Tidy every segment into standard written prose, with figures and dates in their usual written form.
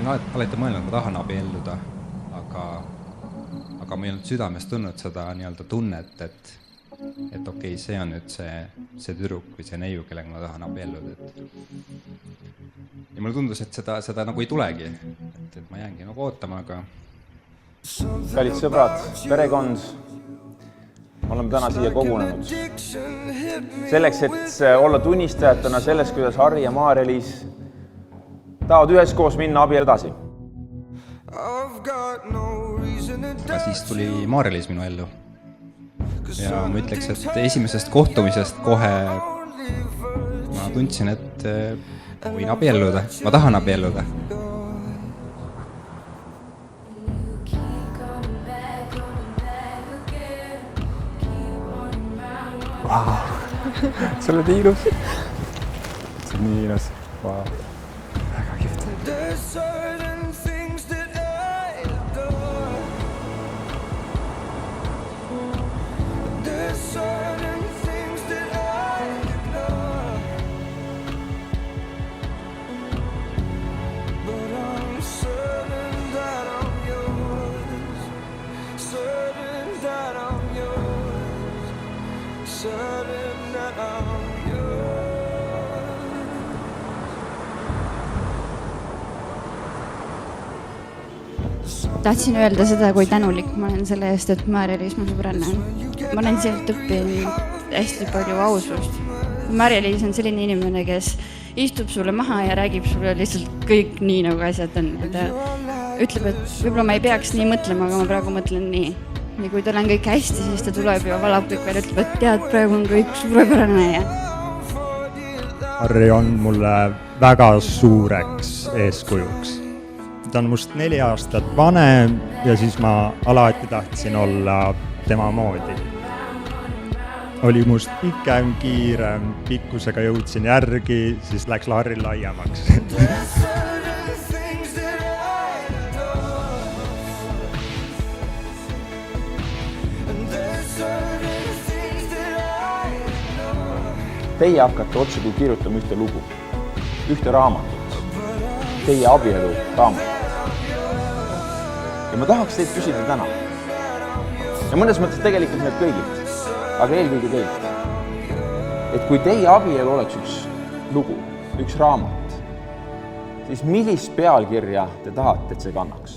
olen alati mõelnud, ma tahan abielluda, aga ma ei olnud südames tundnud seda nii-öelda tunnet, et okei, see on nüüd see tüdruk või see neiu, kellega ma tahan abielluda. Ja mulle tundus, et seda nagu ei tulegi, et ma jäängi nagu ootama, aga... Kallid sõbrad, perekond, oleme täna siia kogunenud. Selleks, et olla tunnistajatena sellest, kuidas Harri ja Maarja-Liis tahavad üheskoos minna abielu edasi. Aga siis tuli Maarja-Liis minu ellu. Ja ma ütleks, et esimesest kohtumisest kohe ma tundsin, et võin abielluda. Ma tahan abielluda. Wow. See oled ilus. See on nii ilus. Wow. Väga kihvt. Tahtsin öelda seda, kui tänulik ma olen selle eest, et Maarja-Liis mu sõbranna on. Ma olen sealt õppinud hästi palju ausust. Maarja-Liis on selline inimene, kes istub sulle maha ja räägib sulle lihtsalt kõik nii, nagu asjad on. Ta ütleb, et võib-olla ma ei peaks nii mõtlema, aga ma praegu mõtlen nii. Ja kui tal on kõik hästi, siis ta tuleb ja valab kõik veel, ütleb, et tead, praegu on kõik suurepärane. Harri on mulle väga suureks eeskujuks. Ta on must 4 aastat vanem ja siis ma alati tahtsin olla tema moodi. Oli must pikem, kiirem, pikkusega jõudsin järgi, siis läks Harri laiemaks. Teie hakkate otsugi kirjutama ühte lugu, ühte raamatut, teie abielu raamatut. Ja ma tahaks teid küsida täna. Ja mõnes mõttes tegelikult need kõigilt, aga eelkõige teilt. Et kui teie abielu oleks üks lugu, üks raamat, siis millist pealkirja te tahate, et see kannaks?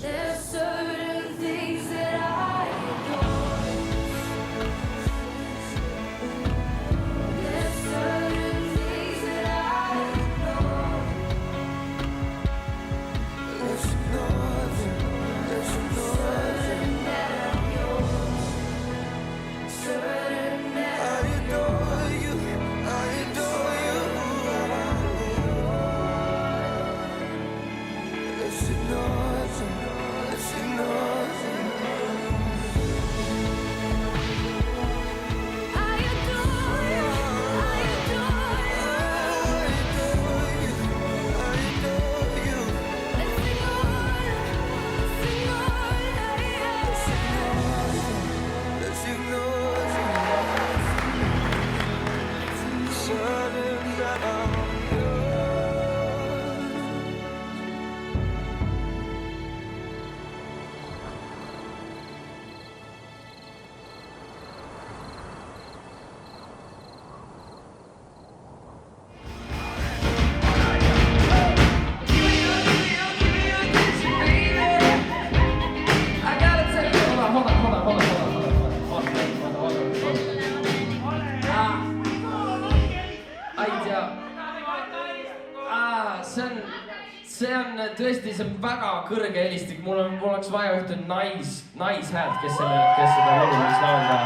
See on tõesti väga kõrge helistik. Mul oleks vaja ühte naishäält, kes seda laulu võiks laulda.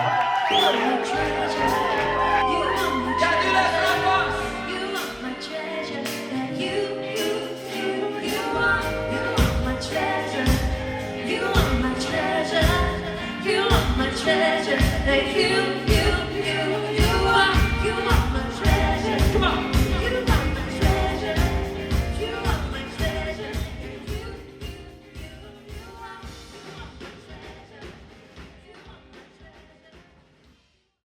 Jääd üles, rahvas! You